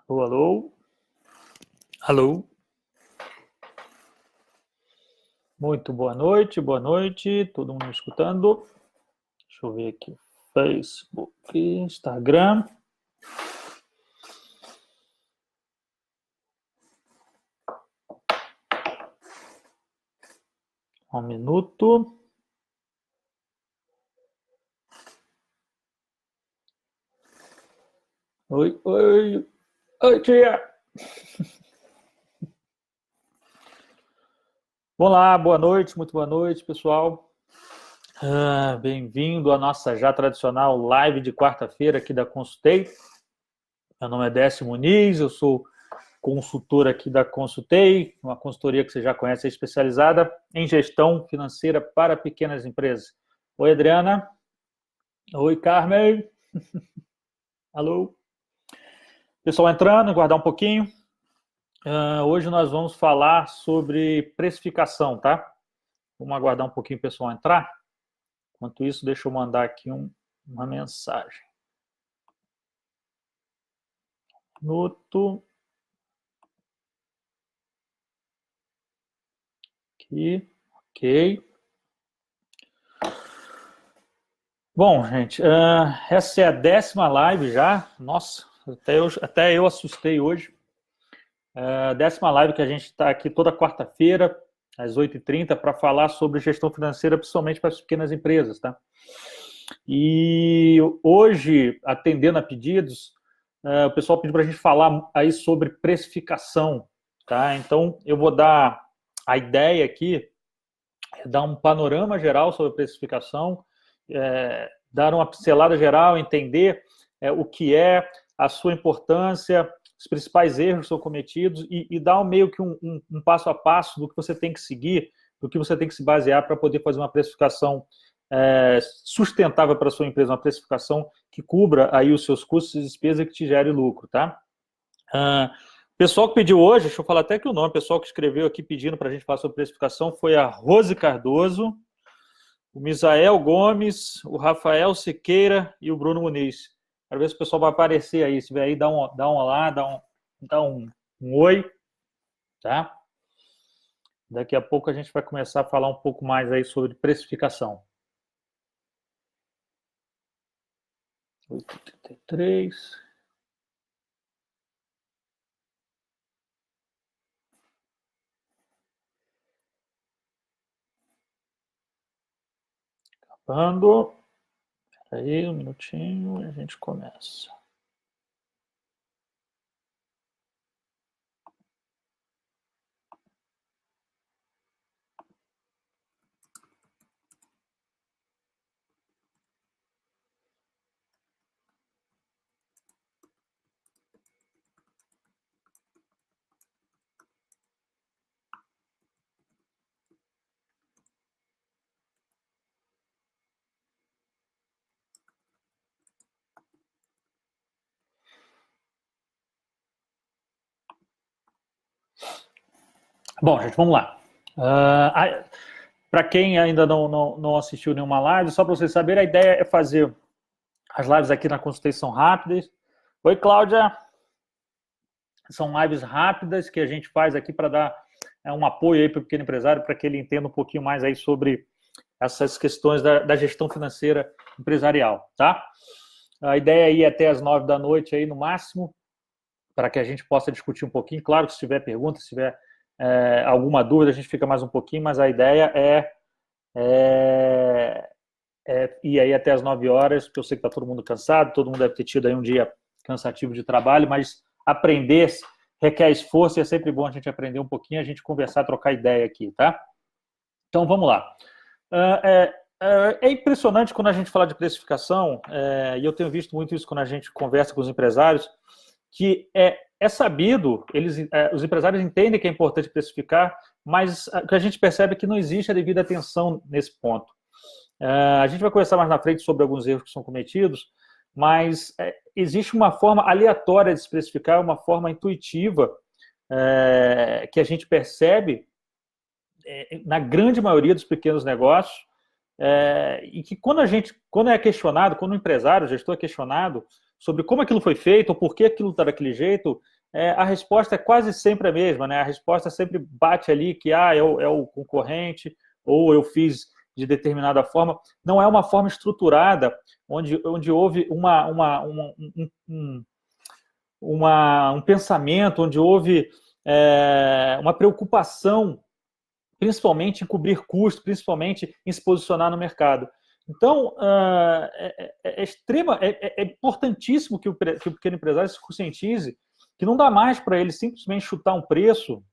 Alô, alô. Alô. Muito boa noite, todo mundo me escutando? Deixa eu ver aqui. Facebook, Instagram. Um minuto. Oi, oi. Oi, tia. Vamos lá, boa noite, muito boa noite, pessoal. Bem-vindo à nossa já tradicional live de quarta-feira aqui da Consultei. Meu nome é Décio Muniz, eu sou consultor aqui da Consultei, uma consultoria que você já conhece, especializada em gestão financeira para pequenas empresas. Oi, Adriana. Oi, Carmen. Alô. Pessoal entrando, aguardar um pouquinho. Hoje nós vamos falar sobre precificação, tá? Vamos aguardar um pouquinho o pessoal entrar. Enquanto isso, deixa eu mandar aqui uma mensagem. Minuto. Aqui. Ok. Bom, gente, essa é a 10ª live já. Nossa, até eu assustei hoje. A 10ª live que a gente está aqui toda quarta-feira, às 8h30, para falar sobre gestão financeira, principalmente para as pequenas empresas, tá? E hoje, atendendo a pedidos, o pessoal pediu para a gente falar aí sobre precificação, tá? Então, eu vou dar a ideia aqui, dar um panorama geral sobre a precificação, dar uma pincelada geral, entender o que é, a sua importância, os principais erros que são cometidos e dar meio que um passo a passo do que você tem que seguir, do que você tem que se basear para poder fazer uma precificação sustentável para a sua empresa, uma precificação que cubra aí os seus custos e despesas e que te gere lucro, tá? Pessoal que pediu hoje, deixa eu falar até que o nome, pessoal que escreveu aqui pedindo para a gente falar sobre precificação foi a Rose Cardoso, o Misael Gomes, o Rafael Siqueira e o Bruno Muniz. Quero ver se o pessoal vai aparecer aí. Se vier aí, dá um olá, dá um oi, tá? Daqui a pouco a gente vai começar a falar um pouco mais aí sobre precificação. 8h33. Acabando. Espera aí um minutinho e a gente começa. Bom, gente, vamos lá. Para quem ainda não assistiu nenhuma live, só para vocês saberem, a ideia é fazer as lives aqui na Consultação rápidas. Oi, Cláudia. São lives rápidas que a gente faz aqui para dar um apoio aí para o pequeno empresário, para que ele entenda um pouquinho mais aí sobre essas questões da gestão financeira empresarial, tá? A ideia é ir até as 9 da noite aí no máximo, para que a gente possa discutir um pouquinho. Claro que se tiver pergunta, se tiver alguma dúvida, a gente fica mais um pouquinho, mas a ideia é ir aí até as 9 horas, porque eu sei que está todo mundo cansado, todo mundo deve ter tido aí um dia cansativo de trabalho, mas aprender requer esforço e é sempre bom a gente aprender um pouquinho, a gente conversar, trocar ideia aqui, tá? Então, vamos lá. É impressionante quando a gente fala de precificação, e eu tenho visto muito isso quando a gente conversa com os empresários, que é sabido, os empresários entendem que é importante precificar, mas o que a gente percebe é que não existe a devida atenção nesse ponto. A gente vai conversar mais na frente sobre alguns erros que são cometidos, mas existe uma forma aleatória de se precificar, uma forma intuitiva que a gente percebe na grande maioria dos pequenos negócios, e que quando é questionado, quando o empresário, o gestor é questionado sobre como aquilo foi feito, ou por que aquilo está daquele jeito, a resposta é quase sempre a mesma, né? A resposta sempre bate ali que é o concorrente, ou eu fiz de determinada forma. Não é uma forma estruturada onde houve um pensamento, onde houve uma preocupação, principalmente em cobrir custos, principalmente em se posicionar no mercado. Então, é importantíssimo que o pequeno empresário se conscientize que não dá mais para ele simplesmente chutar um preço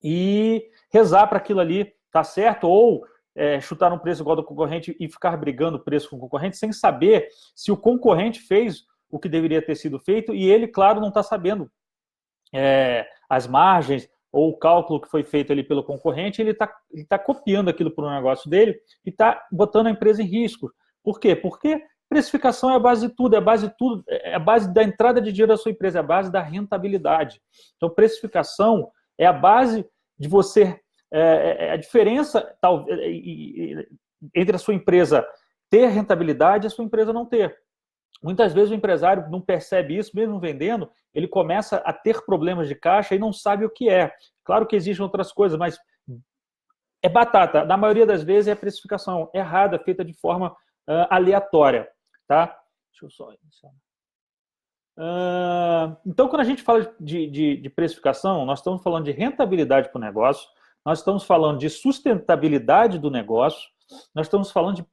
e rezar para aquilo ali tá certo, ou chutar um preço igual do concorrente e ficar brigando o preço com o concorrente sem saber se o concorrente fez o que deveria ter sido feito e ele, claro, não está sabendo as margens ou o cálculo que foi feito ali pelo concorrente, ele tá copiando aquilo para o negócio dele e está botando a empresa em risco. Por quê? Porque precificação é a base de tudo, é a base da entrada de dinheiro da sua empresa, é a base da rentabilidade. Então, precificação é a base de você, a diferença entre a sua empresa ter rentabilidade e a sua empresa não ter. Muitas vezes o empresário não percebe isso, mesmo vendendo, ele começa a ter problemas de caixa e não sabe o que é. Claro que existem outras coisas, mas é batata. Na maioria das vezes é a precificação errada, feita de forma aleatória. Tá? Deixa eu só iniciar. Então, quando a gente fala de precificação, nós estamos falando de rentabilidade para o negócio, nós estamos falando de sustentabilidade do negócio, nós estamos falando de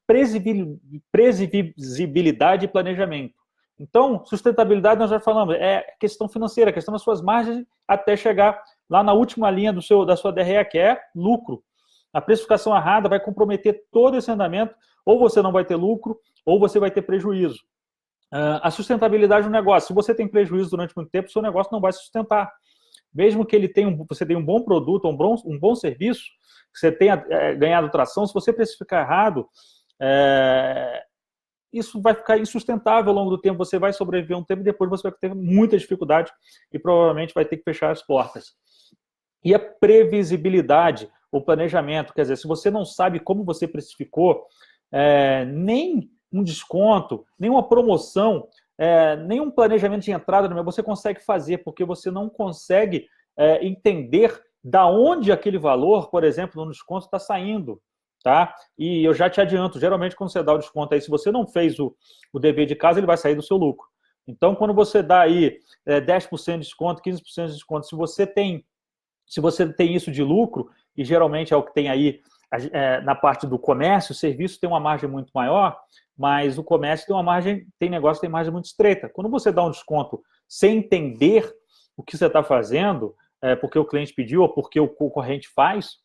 previsibilidade e planejamento. Então, sustentabilidade nós já falamos, é questão financeira, questão das suas margens até chegar lá na última linha da sua DRE, que é lucro. A precificação errada vai comprometer todo esse andamento, ou você não vai ter lucro, ou você vai ter prejuízo. A sustentabilidade do negócio, se você tem prejuízo durante muito tempo, o seu negócio não vai se sustentar. Mesmo que você tenha um bom produto, um bom serviço, que você tenha ganhado tração, se você precificar errado, isso vai ficar insustentável ao longo do tempo, você vai sobreviver um tempo e depois você vai ter muita dificuldade e provavelmente vai ter que fechar as portas. E a previsibilidade, o planejamento, quer dizer, se você não sabe como você precificou, nem um desconto, nem uma promoção, nem um planejamento de entrada, você consegue fazer, porque você não consegue entender da onde aquele valor, por exemplo, no desconto está saindo. Tá? E eu já te adianto, geralmente quando você dá o desconto aí, se você não fez o dever de casa, ele vai sair do seu lucro. Então, quando você dá aí 10% de desconto, 15% de desconto, se você tem isso de lucro, e geralmente é o que tem aí na parte do comércio, o serviço tem uma margem muito maior, mas o comércio tem negócio que tem margem muito estreita. Quando você dá um desconto sem entender o que você está fazendo, porque o cliente pediu ou porque o concorrente faz,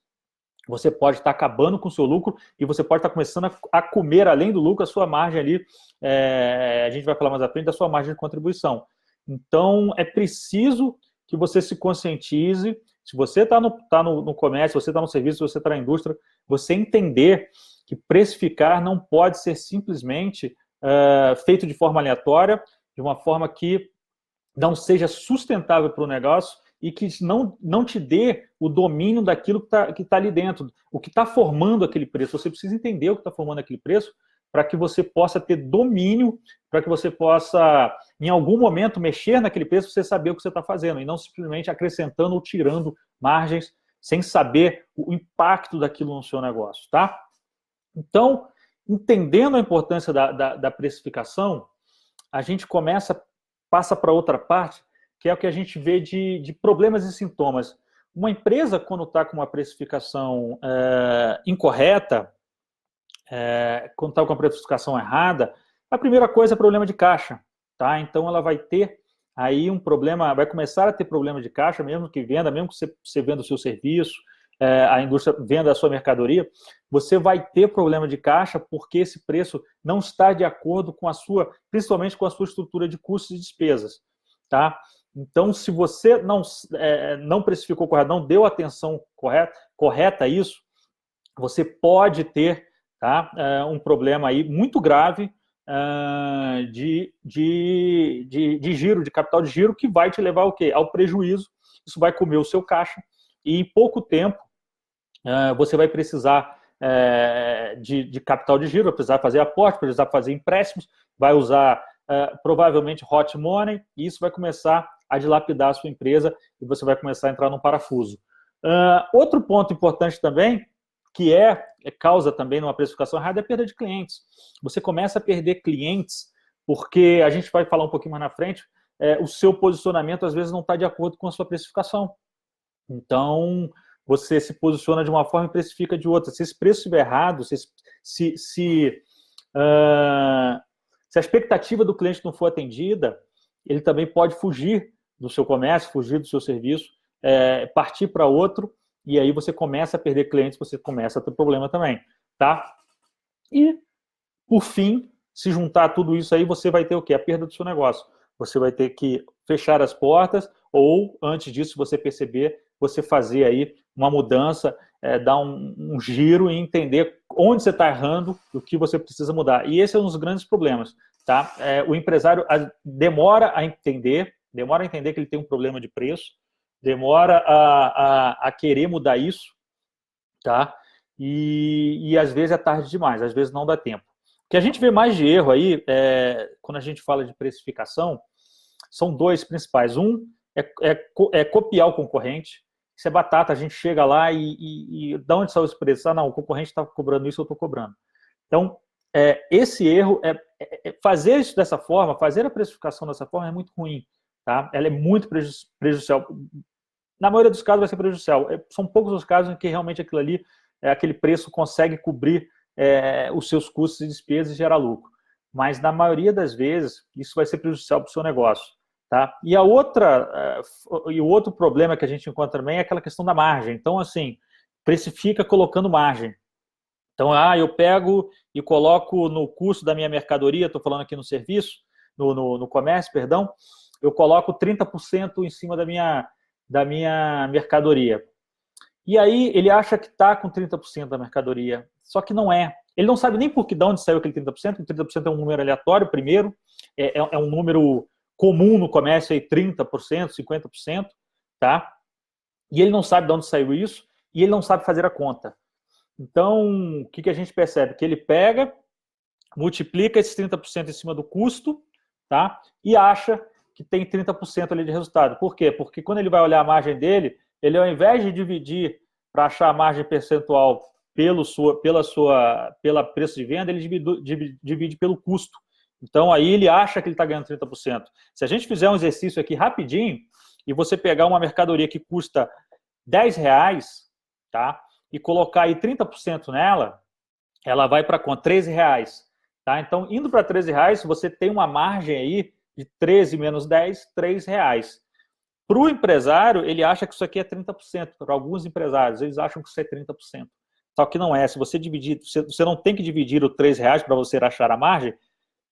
você pode estar acabando com o seu lucro e você pode estar começando a comer, além do lucro, a sua margem ali, a gente vai falar mais à frente, da sua margem de contribuição. Então, é preciso que você se conscientize, se você está no comércio, se você está no serviço, se você está na indústria, você entender que precificar não pode ser simplesmente feito de forma aleatória, de uma forma que não seja sustentável para o negócio e que não te dê o domínio daquilo que tá ali dentro, o que está formando aquele preço. Você precisa entender o que está formando aquele preço para que você possa ter domínio, para que você possa, em algum momento, mexer naquele preço, você saber o que você está fazendo, e não simplesmente acrescentando ou tirando margens sem saber o impacto daquilo no seu negócio, tá? Então, entendendo a importância da precificação, a gente passa para outra parte, que é o que a gente vê de problemas e sintomas. Uma empresa, quando está com uma precificação incorreta, quando está com a precificação errada, a primeira coisa é problema de caixa. Tá? Então, ela vai ter aí um problema, vai começar a ter problema de caixa, mesmo que você venda o seu serviço, a indústria venda a sua mercadoria, você vai ter problema de caixa porque esse preço não está de acordo com principalmente com a sua estrutura de custos e despesas. Tá? Então, se você não precificou correto, não deu atenção correta a isso, você pode ter, tá, um problema aí muito grave de giro, de capital de giro, que vai te levar ao quê? Ao prejuízo. Isso vai comer o seu caixa e em pouco tempo você vai precisar de capital de giro, vai precisar fazer aporte, precisar fazer empréstimos, vai usar provavelmente hot money, e isso vai começar a dilapidar a sua empresa e você vai começar a entrar num parafuso. Outro ponto importante também, que causa também numa precificação errada, é a perda de clientes. Você começa a perder clientes porque, a gente vai falar um pouquinho mais na frente, o seu posicionamento às vezes não está de acordo com a sua precificação. Então, você se posiciona de uma forma e precifica de outra. Se esse preço estiver errado, se a expectativa do cliente não for atendida, ele também pode fugir do seu comércio, fugir do seu serviço, partir para outro, e aí você começa a perder clientes, você começa a ter problema também, tá? E, por fim, se juntar tudo isso aí, você vai ter o quê? A perda do seu negócio. Você vai ter que fechar as portas, ou, antes disso, você perceber, você fazer aí uma mudança, dar um giro e entender onde você está errando e o que você precisa mudar. E esse é um dos grandes problemas, tá? O empresário demora a entender que ele tem um problema de preço, demora a querer mudar isso, tá? E às vezes é tarde demais, às vezes não dá tempo. O que a gente vê mais de erro aí, quando a gente fala de precificação, são dois principais. Um é copiar o concorrente. Isso é batata, a gente chega lá e de onde saiu esse preço? Não, o concorrente está cobrando isso, eu estou cobrando. Então, esse erro, fazer isso dessa forma, fazer a precificação dessa forma é muito ruim, tá? Ela é muito prejudicial. Na maioria dos casos vai ser prejudicial. São poucos os casos em que realmente aquilo ali, aquele preço consegue cobrir os seus custos e despesas e gerar lucro. Mas na maioria das vezes, isso vai ser prejudicial para o seu negócio. Tá? E o outro problema que a gente encontra também é aquela questão da margem. Então, assim, precifica colocando margem. Então, eu pego e coloco no custo da minha mercadoria, estou falando aqui no serviço, no comércio, perdão, eu coloco 30% em cima da minha mercadoria. E aí ele acha que está com 30% da mercadoria, só que não é. Ele não sabe nem de onde saiu aquele 30%, o 30% é um número aleatório, primeiro, é um número comum no comércio, aí 30%, 50%, tá? E ele não sabe de onde saiu isso, e ele não sabe fazer a conta. Então, o que a gente percebe? Que ele pega, multiplica esses 30% em cima do custo, tá? E acha que tem 30% ali de resultado. Por quê? Porque quando ele vai olhar a margem dele, ele, ao invés de dividir para achar a margem percentual pelo preço de venda, ele divide pelo custo. Então, aí ele acha que ele está ganhando 30%. Se a gente fizer um exercício aqui rapidinho, e você pegar uma mercadoria que custa R$10, tá? E colocar aí 30% nela, ela vai para quanto? R$13. Tá? Então, indo para R$13, você tem uma margem aí de 13 menos 10, R$3. Para o empresário, ele acha que isso aqui é 30%. Para alguns empresários, eles acham que isso é 30%. Só que não é. Se você dividir, você não tem que dividir o R$3 para você achar a margem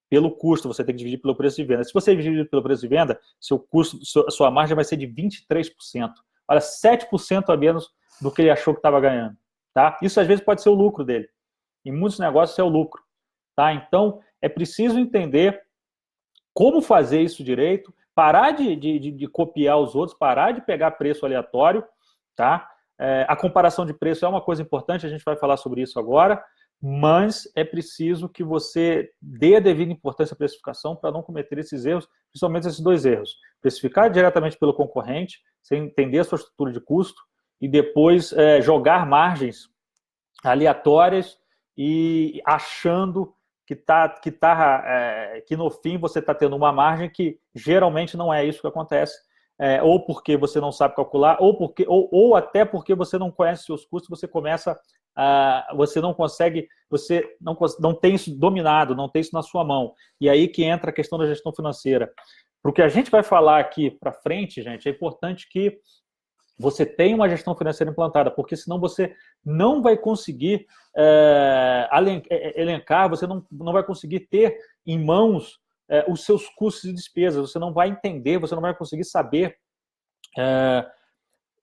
pelo custo, você tem que dividir pelo preço de venda. Se você dividir pelo preço de venda, seu custo, sua margem vai ser de 23%. Olha, 7% a menos do que ele achou que estava ganhando. Tá? Isso às vezes pode ser o lucro dele. Em muitos negócios é o lucro. Tá? Então, é preciso entender como fazer isso direito, parar de copiar os outros, parar de pegar preço aleatório. Tá? A comparação de preço é uma coisa importante, a gente vai falar sobre isso agora, mas é preciso que você dê a devida importância à precificação para não cometer esses erros, principalmente esses dois erros. Precificar diretamente pelo concorrente, sem entender a sua estrutura de custo, e depois jogar margens aleatórias e achando que no fim você está tendo uma margem que geralmente não é isso que acontece. Ou porque você não sabe calcular, ou até porque você não conhece seus custos, você não consegue, você não tem isso dominado, não tem isso na sua mão. E aí que entra a questão da gestão financeira. Para o que a gente vai falar aqui para frente, gente, é importante que você tenha uma gestão financeira implantada, porque senão você não vai conseguir elencar, você não vai conseguir ter em mãos os seus custos e despesas, você não vai entender, você não vai conseguir saber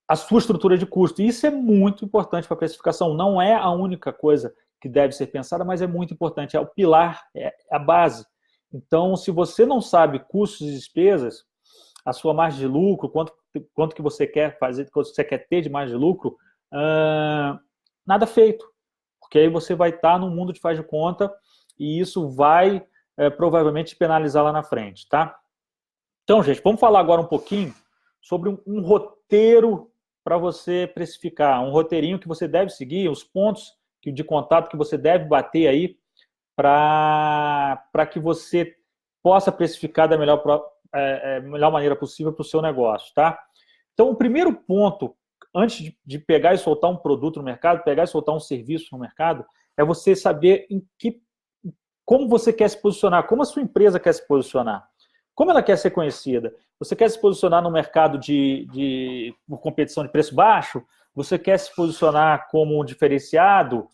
a sua estrutura de custo. E isso é muito importante para a precificação. Não é a única coisa que deve ser pensada, mas é muito importante. É o pilar, é a base. Então, se você não sabe custos e despesas, a sua margem de lucro, quanto que você quer fazer, quanto você quer ter de margem de lucro, nada feito. Porque aí você vai estar no mundo de faz de conta e isso vai provavelmente te penalizar lá na frente, tá? Então, gente, vamos falar agora um pouquinho sobre um roteiro para você precificar, um roteirinho que você deve seguir, os pontos de contato que você deve bater aí para que você possa precificar da melhor maneira possível para o seu negócio, tá? Então, o primeiro ponto, antes de pegar e soltar um produto no mercado, pegar e soltar um serviço no mercado, é você saber como você quer se posicionar, como a sua empresa quer se posicionar, como ela quer ser conhecida. Você quer se posicionar no mercado de competição de preço baixo? Você quer se posicionar como um diferenciado?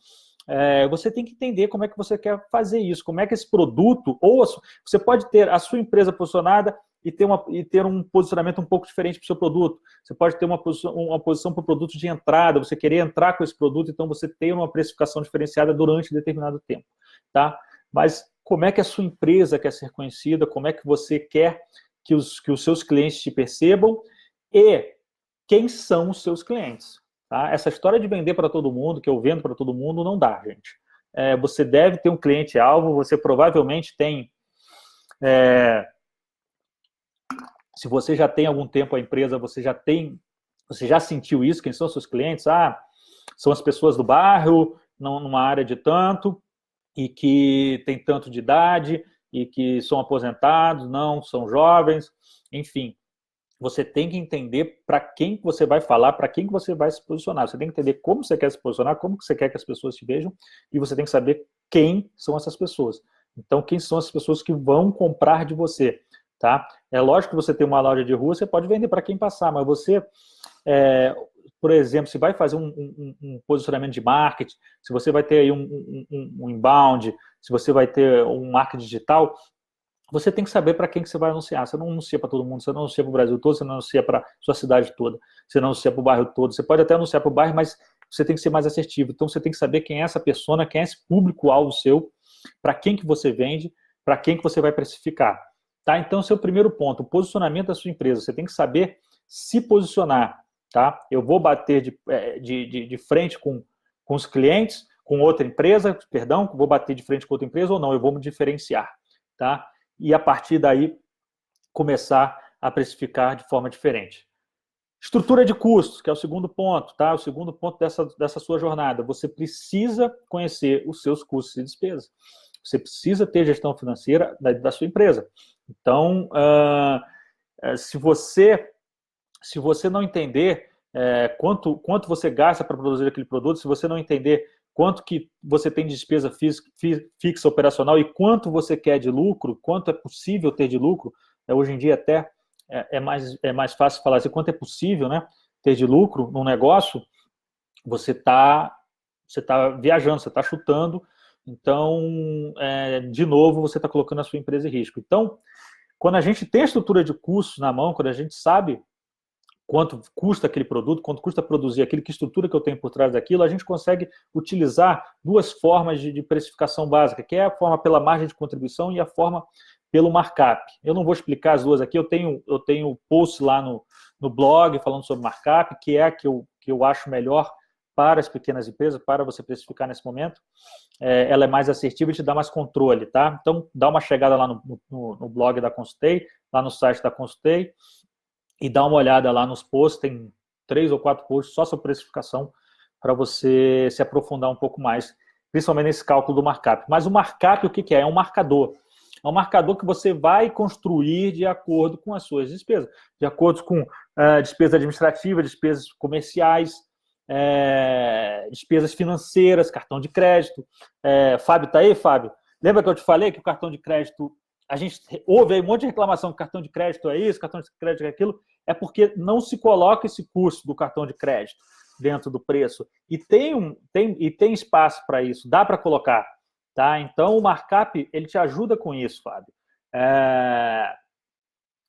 Você tem que entender como é que você quer fazer isso, como é que esse produto, você pode ter a sua empresa posicionada e ter um posicionamento um pouco diferente para o seu produto. Você pode ter uma posição para o produto de entrada, você querer entrar com esse produto, então você tem uma precificação diferenciada durante determinado tempo, tá? Mas como é que a sua empresa quer ser conhecida, como é que você quer que os seus clientes te percebam e quem são os seus clientes. Tá? Essa história de vender para todo mundo, que eu vendo para todo mundo, não dá, gente. Você deve ter um cliente-alvo, você provavelmente tem... se você já tem algum tempo a empresa, você já sentiu isso, quem são os seus clientes? São as pessoas do bairro, numa área de tanto, e que tem tanto de idade, e que são aposentados, não, são jovens, enfim. Você tem que entender para quem você vai falar, para quem você vai se posicionar. Você tem que entender como você quer se posicionar, como você quer que as pessoas te vejam, e você tem que saber quem são essas pessoas. Então, quem são as pessoas que vão comprar de você, tá? É lógico que você tem uma loja de rua, você pode vender para quem passar, mas você, por exemplo, se vai fazer um posicionamento de marketing, se você vai ter aí um inbound, se você vai ter um marketing digital, você tem que saber para quem que você vai anunciar. Você não anuncia para todo mundo, você não anuncia para o Brasil todo, você não anuncia para a sua cidade toda, você não anuncia para o bairro todo. Você pode até anunciar para o bairro, mas você tem que ser mais assertivo. Então, você tem que saber quem é essa persona, quem é esse público-alvo seu, para quem que você vende, para quem que você vai precificar. Tá? Então, esse é o primeiro ponto, o posicionamento da sua empresa. Você tem que saber se posicionar. Tá? Eu vou bater de frente com os clientes, com outra empresa, perdão, vou bater de frente com outra empresa ou não, eu vou me diferenciar. Tá? E a partir daí começar a precificar de forma diferente. Estrutura de custos, que é o segundo ponto, tá? O segundo ponto dessa sua jornada. Você precisa conhecer os seus custos e despesas. Você precisa ter gestão financeira da sua empresa. Então, se você não entender quanto você gasta para produzir aquele produto, se você não entender quanto que você tem de despesa fixa operacional e quanto você quer de lucro, quanto é possível ter de lucro, hoje em dia até é mais fácil falar assim, quanto é possível, né, ter de lucro num negócio, você tá viajando, você está chutando, então, de novo, você está colocando a sua empresa em risco. Então, quando a gente tem a estrutura de custos na mão, quando a gente sabe quanto custa aquele produto, quanto custa produzir aquilo, que estrutura que eu tenho por trás daquilo, a gente consegue utilizar duas formas de precificação básica, que é a forma pela margem de contribuição e a forma pelo markup. Eu não vou explicar as duas aqui, eu tenho post lá no blog falando sobre markup, que é a que eu acho melhor para as pequenas empresas, para você precificar nesse momento. Ela é mais assertiva e te dá mais controle, tá? Então, dá uma chegada lá no blog da Consultei, lá no site da Consultei, e dá uma olhada lá nos posts, tem 3 ou 4 posts só sobre precificação, para você se aprofundar um pouco mais, principalmente nesse cálculo do markup. Mas o markup, o que é? É um marcador. É um marcador que você vai construir de acordo com as suas despesas, de acordo com despesas administrativas, despesas comerciais, despesas financeiras, cartão de crédito. Fábio está aí, Fábio? Lembra que eu te falei que o cartão de crédito, a gente ouve aí um monte de reclamação que cartão de crédito é isso, cartão de crédito é aquilo, é porque não se coloca esse custo do cartão de crédito dentro do preço. E tem espaço para isso, dá para colocar. Tá? Então, o markup, ele te ajuda com isso, Fábio.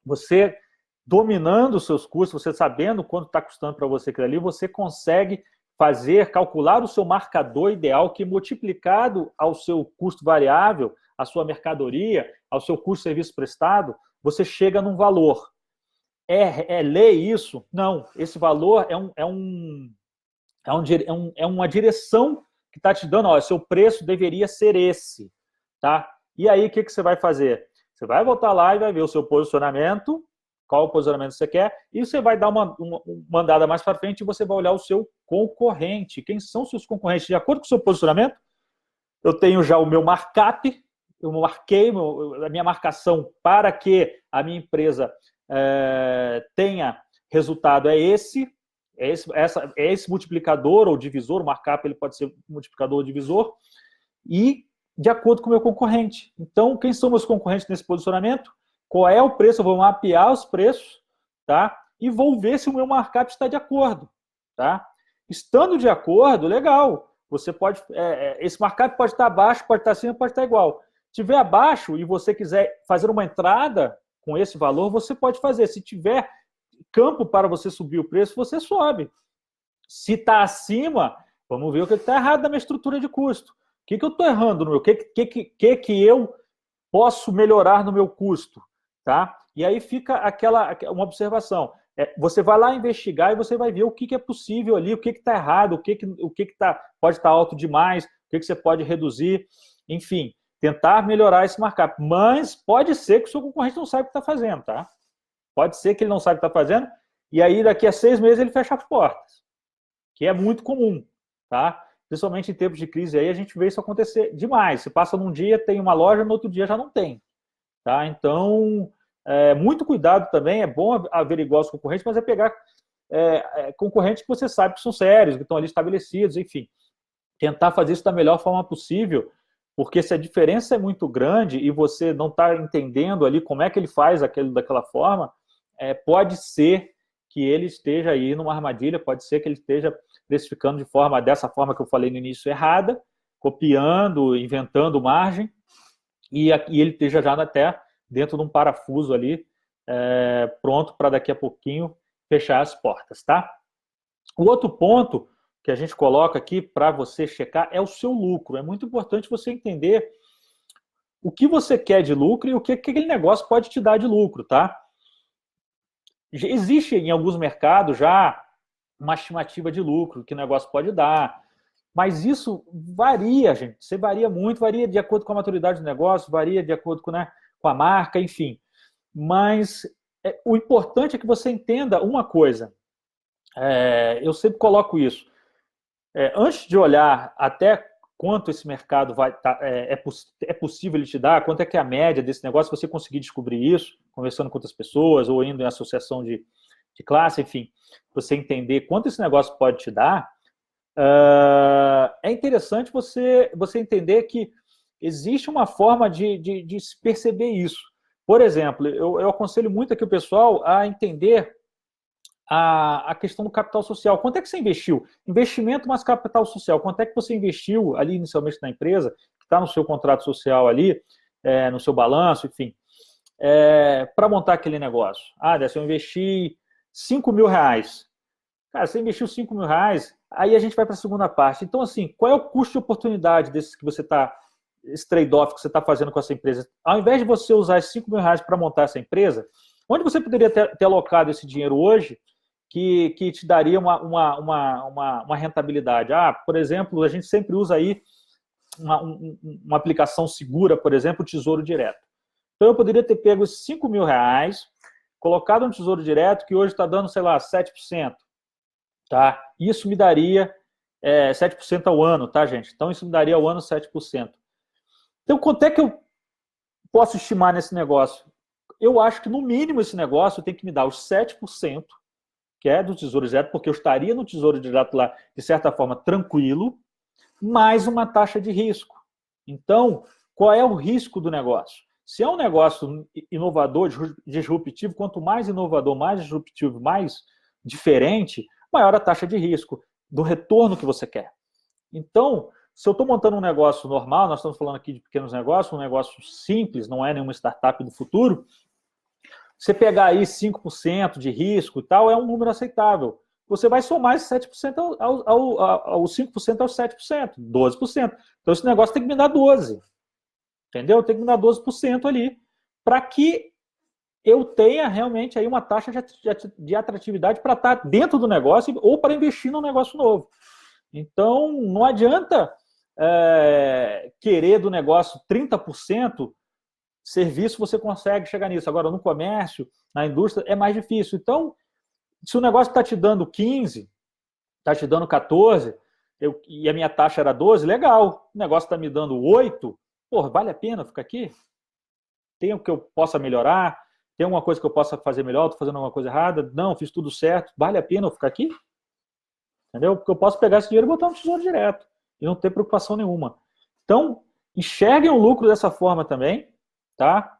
Você dominando os seus custos, você sabendo quanto está custando para você aquilo ali, você consegue calcular o seu marcador ideal, que multiplicado ao seu custo variável, à sua mercadoria, ao seu custo de serviço prestado, você chega num valor. É lei isso? Não. Esse valor é uma direção que está te dando, seu preço deveria ser esse. Tá? E aí, o que você vai fazer? Você vai voltar lá e vai ver o seu posicionamento, qual o posicionamento que você quer, e você vai dar uma andada mais para frente e você vai olhar o seu concorrente. Quem são os seus concorrentes? De acordo com o seu posicionamento, eu tenho já o meu markup, eu marquei a minha marcação para que a minha empresa tenha resultado é esse multiplicador ou divisor, o markup ele pode ser multiplicador ou divisor, e de acordo com o meu concorrente. Então, quem são meus concorrentes nesse posicionamento? Qual é o preço? Eu vou mapear os preços, tá? E vou ver se o meu markup está de acordo, tá? Estando de acordo, legal. Você pode, esse markup pode estar abaixo, pode estar acima, pode estar igual. Se tiver abaixo e você quiser fazer uma entrada com esse valor, você pode fazer. Se tiver campo para você subir o preço, você sobe. Se está acima, vamos ver o que está errado na minha estrutura de custo. O que eu estou errando no meu? O que eu posso melhorar no meu custo? Tá? E aí fica uma observação. Você vai lá investigar e você vai ver o que é possível ali, o que está errado, o que pode estar alto demais, o que você pode reduzir, enfim, tentar melhorar esse markup. Mas pode ser que o seu concorrente não saiba o que está fazendo, tá? Pode ser que ele não saiba o que está fazendo, e aí daqui a 6 meses ele fecha as portas, que é muito comum, tá? Principalmente em tempos de crise aí, a gente vê isso acontecer demais. Você passa num dia, tem uma loja, no outro dia já não tem. Tá? Então, muito cuidado também, é bom averiguar os concorrentes, mas é pegar concorrentes que você sabe que são sérios, que estão ali estabelecidos, enfim. Tentar fazer isso da melhor forma possível, porque se a diferença é muito grande e você não está entendendo ali como é que ele faz aquilo daquela forma, pode ser que ele esteja aí numa armadilha, pode ser que ele esteja precificando dessa forma que eu falei no início, errada, copiando, inventando margem, e ele esteja já até dentro de um parafuso ali, pronto para daqui a pouquinho fechar as portas, tá? O outro ponto que a gente coloca aqui para você checar é o seu lucro. É muito importante você entender o que você quer de lucro e o que aquele negócio pode te dar de lucro, tá? Existe em alguns mercados já uma estimativa de lucro que o negócio pode dar, mas isso varia, gente. Você varia muito, varia de acordo com a maturidade do negócio, varia de acordo com a marca, enfim. Mas o importante é que você entenda uma coisa. Eu sempre coloco isso. Antes de olhar até quanto esse mercado é possível ele te dar, quanto é que é a média desse negócio, você conseguir descobrir isso, conversando com outras pessoas, ou indo em associação de classe, enfim, você entender quanto esse negócio pode te dar, é interessante você entender que existe uma forma de se perceber isso. Por exemplo, eu aconselho muito aqui o pessoal a entender a questão do capital social. Quanto é que você investiu? Investimento mais capital social. Quanto é que você investiu ali inicialmente na empresa, que está no seu contrato social ali, no seu balanço, enfim, para montar aquele negócio? Se eu investi 5 mil reais. Cara, você investiu 5 mil reais, aí a gente vai para a segunda parte. Então, assim, qual é o custo de oportunidade desses que você está, esse trade-off que você está fazendo com essa empresa? Ao invés de você usar esses 5 mil reais para montar essa empresa, onde você poderia ter alocado esse dinheiro hoje que te daria uma rentabilidade? Por exemplo, a gente sempre usa aí uma aplicação segura, por exemplo, o Tesouro Direto. Então, eu poderia ter pego esses 5 mil reais, colocado no Tesouro Direto, que hoje está dando, sei lá, 7%. Tá? Isso me daria 7% ao ano, tá, gente? Então, isso me daria ao ano 7%. Então, quanto é que eu posso estimar nesse negócio? Eu acho que, no mínimo, esse negócio tem que me dar os 7%, que é do Tesouro Direto, porque eu estaria no Tesouro Direto lá, de certa forma, tranquilo, mais uma taxa de risco. Então, qual é o risco do negócio? Se é um negócio inovador, disruptivo, quanto mais inovador, mais disruptivo, mais diferente, maior a taxa de risco do retorno que você quer. Então, se eu estou montando um negócio normal, nós estamos falando aqui de pequenos negócios, um negócio simples, não é nenhuma startup do futuro, você pegar aí 5% de risco e tal, é um número aceitável. Você vai somar esse 7% aos 5% aos 7%, 12%. Então, esse negócio tem que me dar 12%. Entendeu? Tem que me dar 12% ali, para que eu tenha realmente aí uma taxa de atratividade para estar dentro do negócio ou para investir num negócio novo. Então, não adianta querer do negócio 30% Serviço você consegue chegar nisso. Agora, no comércio, na indústria, é mais difícil. Então, se o negócio está te dando 15, está te dando 14, e a minha taxa era 12, legal. O negócio está me dando 8, pô, vale a pena ficar aqui? Tem o que eu possa melhorar? Tem alguma coisa que eu possa fazer melhor? Estou fazendo alguma coisa errada? Não, fiz tudo certo. Vale a pena eu ficar aqui? Entendeu? Porque eu posso pegar esse dinheiro e botar no tesouro direto e não ter preocupação nenhuma. Então, enxerguem o lucro dessa forma também, tá?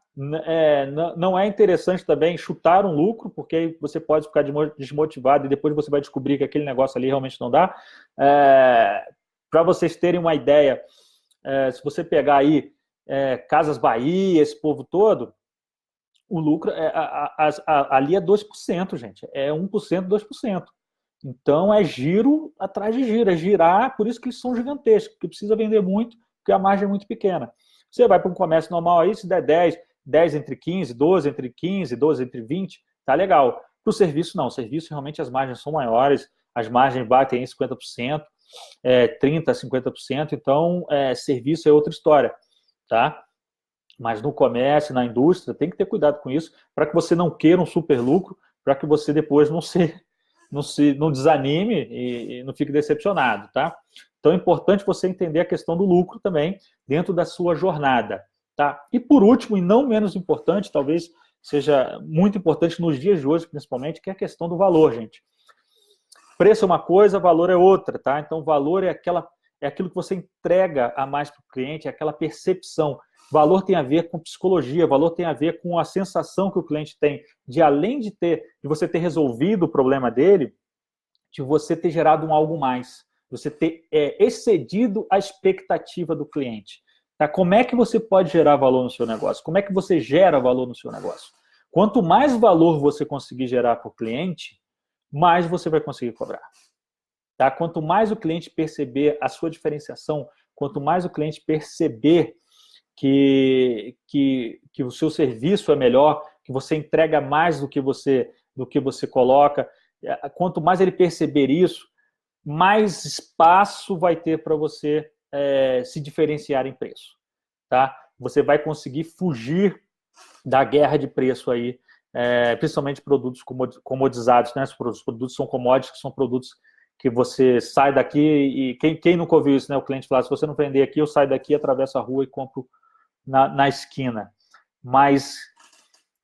Não é interessante também chutar um lucro, porque aí você pode ficar desmotivado e depois você vai descobrir que aquele negócio ali realmente não dá. Para vocês terem uma ideia, se você pegar aí Casas Bahia, esse povo todo, o lucro ali é 2%, gente. É 1%, 2%. Então, é giro atrás de giro, é girar, por isso que eles são gigantescos, porque precisa vender muito, porque a margem é muito pequena. Você vai para um comércio normal aí, se der 10 entre 15, 12 entre 15, 12 entre 20, tá legal. Para o serviço, não. O serviço, realmente, as margens são maiores, as margens batem em 50%, 30%, 50%, então, serviço é outra história, tá? Mas no comércio, na indústria, tem que ter cuidado com isso, para que você não queira um super lucro, para que você depois não desanime e não fique decepcionado, tá? Então é importante você entender a questão do lucro também dentro da sua jornada, tá? E por último, e não menos importante, talvez seja muito importante nos dias de hoje, principalmente, que é a questão do valor, gente. Preço é uma coisa, valor é outra, tá? Então valor é aquilo que você entrega a mais para o cliente, é aquela percepção. Valor tem a ver com psicologia, valor tem a ver com a sensação que o cliente tem de, além de você ter resolvido o problema dele, de você ter gerado um algo mais, você ter excedido a expectativa do cliente. Tá? Como é que você pode gerar valor no seu negócio? Como é que você gera valor no seu negócio? Quanto mais valor você conseguir gerar para o cliente, mais você vai conseguir cobrar. Tá? Quanto mais o cliente perceber a sua diferenciação, quanto mais o cliente perceber que o seu serviço é melhor, que você entrega mais do que você coloca, quanto mais ele perceber isso, mais espaço vai ter para você se diferenciar em preço. Tá? Você vai conseguir fugir da guerra de preço aí, principalmente produtos comodizados, né? Os produtos são commodities, que são produtos que você sai daqui e quem nunca ouviu isso, né? O cliente fala, se você não vender aqui, eu saio daqui, atravesso a rua e compro na esquina. Mas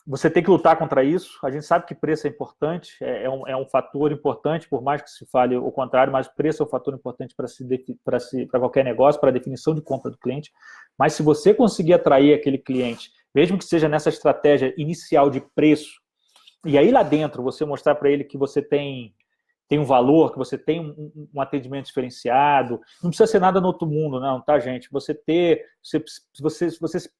você tem que lutar contra isso. A gente sabe que preço é importante, é um fator importante, por mais que se fale o contrário, mas preço é um fator importante para qualquer negócio, para a definição de compra do cliente. Mas se você conseguir atrair aquele cliente, mesmo que seja nessa estratégia inicial de preço, e aí lá dentro você mostrar para ele que você tem um valor, que você tem um atendimento diferenciado, não precisa ser nada no outro mundo, não, tá, gente? Você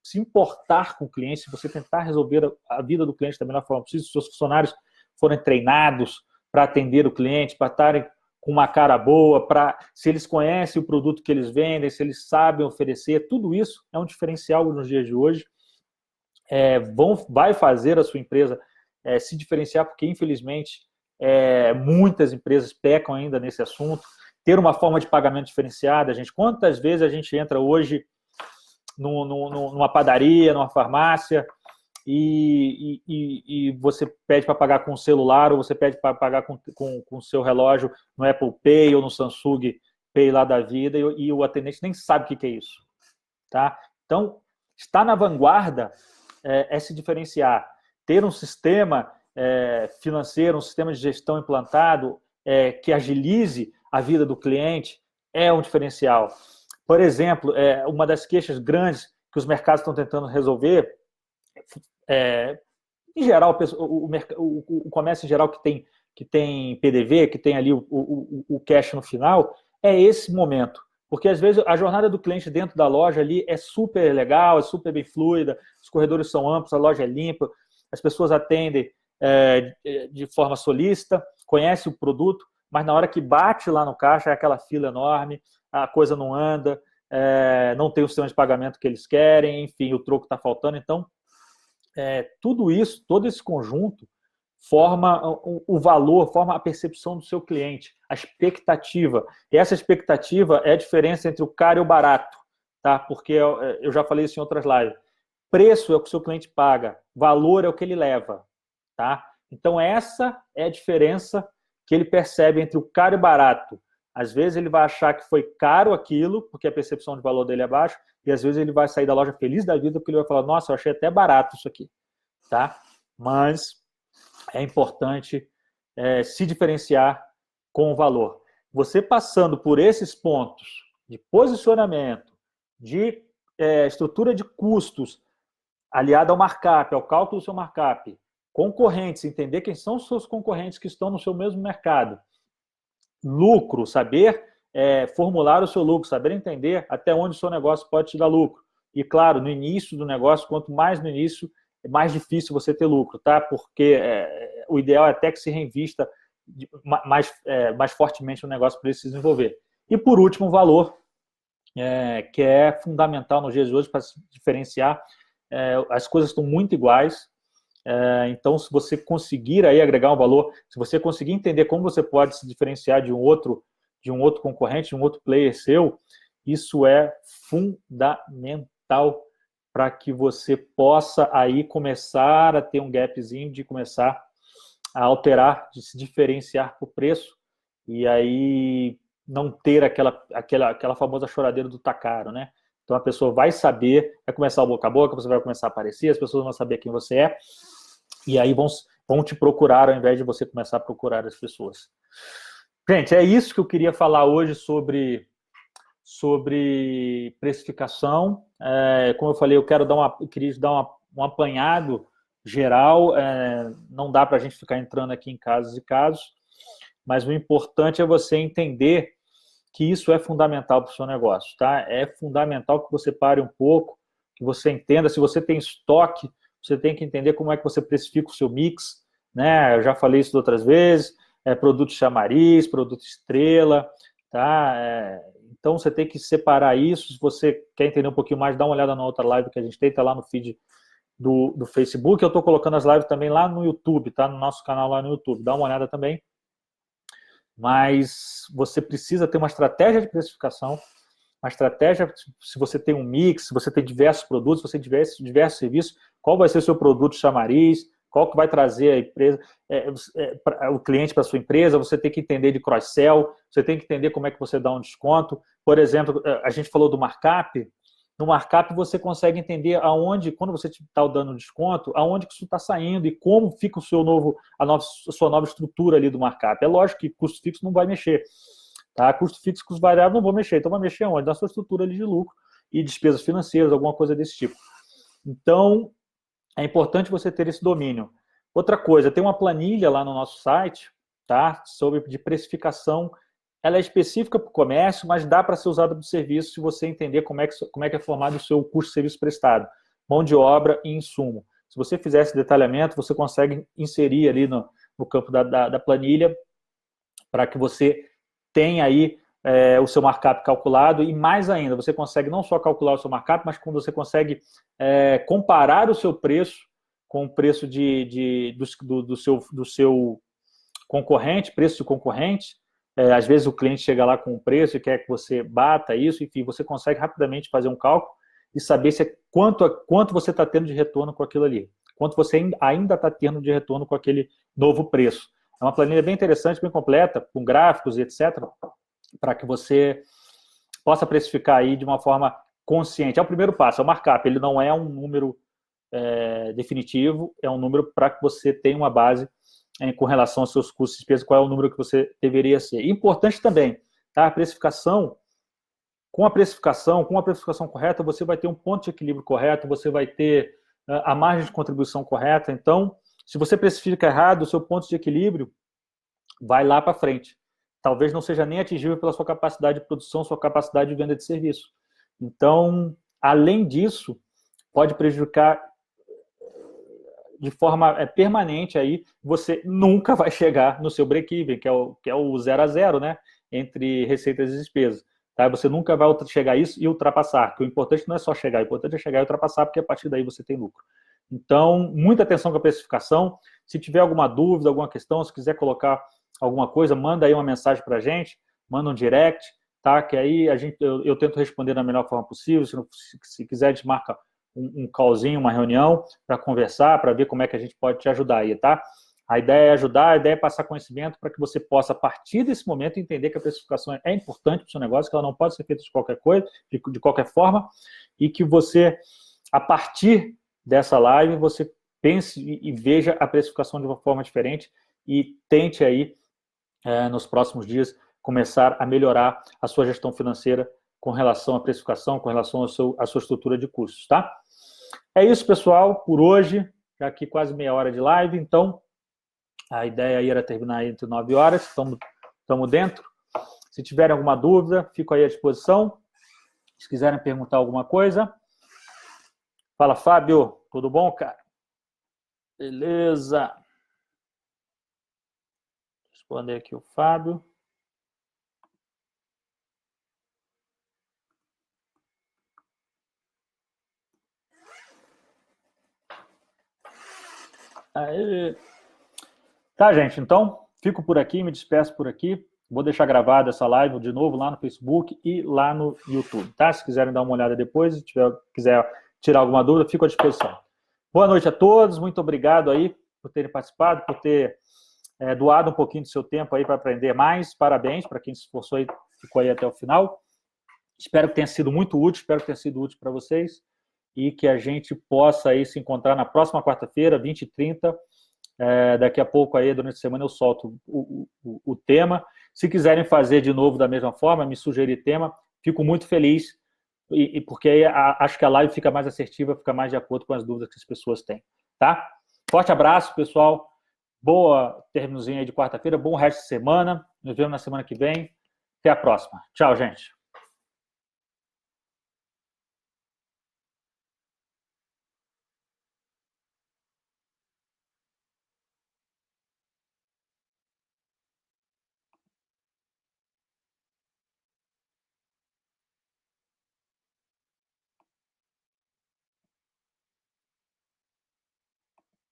se importar com o cliente, se você tentar resolver a vida do cliente da melhor forma possível, se os seus funcionários forem treinados para atender o cliente, para estarem com uma cara boa, se eles conhecem o produto que eles vendem, se eles sabem oferecer, tudo isso é um diferencial nos dias de hoje. Vai fazer a sua empresa se diferenciar, porque, infelizmente, muitas empresas pecam ainda nesse assunto. Ter uma forma de pagamento diferenciada, gente. Quantas vezes a gente entra hoje numa padaria, numa farmácia, e você pede para pagar com o celular, ou você pede para pagar com o seu relógio no Apple Pay ou no Samsung Pay lá da vida, e o atendente nem sabe o que é isso. Tá? Então, estar na vanguarda é se diferenciar. Ter um sistema financeiro, um sistema de gestão implantado que agilize a vida do cliente é um diferencial. Por exemplo, uma das queixas grandes que os mercados estão tentando resolver, em geral, o comércio em geral que tem PDV, que tem ali o cash no final, é esse momento. Porque, às vezes, a jornada do cliente dentro da loja ali é super legal, é super bem fluida, os corredores são amplos, a loja é limpa, as pessoas atendem de forma solícita, conhecem o produto, mas na hora que bate lá no caixa é aquela fila enorme, a coisa não anda, não tem o sistema de pagamento que eles querem, enfim, o troco está faltando. Então, tudo isso, todo esse conjunto forma o valor, forma a percepção do seu cliente, a expectativa. E essa expectativa é a diferença entre o caro e o barato, tá? Porque eu já falei isso em outras lives. preço é o que o seu cliente paga, valor é o que ele leva, tá? Então, essa é a diferença que ele percebe entre o caro e barato. Às vezes ele vai achar que foi caro aquilo, porque a percepção de valor dele é baixa, e às vezes ele vai sair da loja feliz da vida, porque ele vai falar, nossa, eu achei até barato isso aqui, tá? Mas é importante se diferenciar com o valor. Você passando por esses pontos de posicionamento, de estrutura de custos, aliado ao markup, ao cálculo do seu markup, concorrentes, entender quem são os seus concorrentes que estão no seu mesmo mercado, lucro, saber formular o seu lucro, saber entender até onde o seu negócio pode te dar lucro. E, claro, no início do negócio, quanto mais no início, é mais difícil você ter lucro, tá? Porque o ideal é até que se reinvista mais fortemente no negócio para ele se desenvolver. E, por último, o valor, que é fundamental nos dias de hoje para se diferenciar. As coisas estão muito iguais, então, se você conseguir aí agregar um valor, se você conseguir entender como você pode se diferenciar de um outro concorrente, de um outro player seu, isso é fundamental para que você possa aí começar a ter um gapzinho de começar a alterar, de se diferenciar por preço e aí não ter aquela famosa choradeira do tá caro, né? Então a pessoa vai saber, vai começar o boca a boca, você vai começar a aparecer, as pessoas vão saber quem você é e aí vão te procurar ao invés de você começar a procurar as pessoas. Gente, é isso que eu queria falar hoje sobre precificação. Como eu falei, eu queria dar um apanhado geral. Não dá para a gente ficar entrando aqui em casos e casos, mas o importante é você entender que isso é fundamental para o seu negócio, tá? É fundamental que você pare um pouco, que você entenda. Se você tem estoque, você tem que entender como é que você precifica o seu mix, né? Eu já falei isso outras vezes. Produto chamariz, produto estrela, tá? Então você tem que separar isso. Se você quer entender um pouquinho mais, dá uma olhada na outra live que a gente tem, tá lá no feed do Facebook. Eu estou colocando as lives também lá no YouTube, tá? No nosso canal lá no YouTube. Dá uma olhada também. Mas você precisa ter uma estratégia de precificação, uma estratégia, se você tem um mix, se você tem diversos produtos, se você tem diversos serviços, qual vai ser o seu produto chamariz, qual que vai trazer a empresa, o cliente para a sua empresa, você tem que entender de cross-sell, você tem que entender como é que você dá um desconto. Por exemplo, a gente falou do markup. No markup você consegue entender aonde, quando você está dando desconto, aonde que isso está saindo e como fica a sua nova estrutura ali do markup. É lógico que custo fixo não vai mexer, tá? Custo fixo, custo variável não vou mexer. Então vai mexer onde? Na sua estrutura ali de lucro e despesas financeiras, alguma coisa desse tipo. Então, é importante você ter esse domínio. Outra coisa, tem uma planilha lá no nosso site, tá? De precificação. Ela é específica para o comércio, mas dá para ser usada para o serviço se você entender como é que é formado o seu custo de serviço prestado, mão de obra e insumo. Se você fizer esse detalhamento, você consegue inserir ali no campo da planilha para que você tenha aí o seu markup calculado e mais ainda, você consegue não só calcular o seu markup, mas quando você consegue comparar o seu preço com o preço do seu concorrente, preço de concorrente. Às vezes o cliente chega lá com um preço e quer que você bata isso, enfim, você consegue rapidamente fazer um cálculo e saber quanto você está tendo de retorno com aquilo ali, quanto você ainda está tendo de retorno com aquele novo preço. É uma planilha bem interessante, bem completa, com gráficos e etc., para que você possa precificar aí de uma forma consciente. É o primeiro passo, é o markup. Ele não é um número definitivo, é um número para que você tenha uma base com relação aos seus custos e despesas, qual é o número que você deveria ser. Importante também, tá? A precificação, com a precificação correta, você vai ter um ponto de equilíbrio correto, você vai ter a margem de contribuição correta. Então, se você precifica errado, o seu ponto de equilíbrio vai lá para frente. Talvez não seja nem atingível pela sua capacidade de produção, sua capacidade de venda de serviço. Então, além disso, pode prejudicar de forma permanente aí, você nunca vai chegar no seu break-even, que é o 0 a 0, né? Entre receitas e despesas. Tá? Você nunca vai chegar a isso e ultrapassar, porque o importante não é só chegar, o importante é chegar e ultrapassar, porque a partir daí você tem lucro. Então, muita atenção com a precificação. Se tiver alguma dúvida, alguma questão, se quiser colocar alguma coisa, manda aí uma mensagem para a gente, manda um direct, tá? Que aí eu tento responder da melhor forma possível. Se quiser, a gente marca um callzinho, uma reunião para conversar, para ver como é que a gente pode te ajudar aí, tá? A ideia é ajudar, a ideia é passar conhecimento para que você possa, a partir desse momento, entender que a precificação é importante para o seu negócio, que ela não pode ser feita de qualquer coisa, de qualquer forma, e que você, a partir dessa live, você pense e veja a precificação de uma forma diferente e tente aí, nos próximos dias, começar a melhorar a sua gestão financeira com relação à precificação, com relação à sua estrutura de custos, tá? É isso, pessoal, por hoje, já aqui quase meia hora de live, então a ideia aí era terminar entre 9 horas, estamos dentro. Se tiverem alguma dúvida, fico aí à disposição. Se quiserem perguntar alguma coisa. Fala, Fábio, tudo bom, cara? Beleza. Responder aqui o Fábio. Aí. Tá, gente, então, fico por aqui, me despeço por aqui. Vou deixar gravada essa live de novo lá no Facebook e lá no YouTube, tá? Se quiserem dar uma olhada depois, se quiser tirar alguma dúvida, fico à disposição. Boa noite a todos, muito obrigado aí por terem participado, por ter doado um pouquinho do seu tempo aí para aprender mais. Parabéns para quem se esforçou e ficou aí até o final. Espero que tenha sido muito útil, espero que tenha sido útil para vocês e que a gente possa aí se encontrar na próxima quarta-feira, 20h30. Daqui a pouco aí, durante a semana, eu solto o tema. Se quiserem fazer de novo da mesma forma, me sugerir tema, fico muito feliz, porque aí acho que a live fica mais assertiva, fica mais de acordo com as dúvidas que as pessoas têm, tá? Forte abraço, pessoal. Boa términozinho aí de quarta-feira, bom resto de semana. Nos vemos na semana que vem. Até a próxima. Tchau, gente.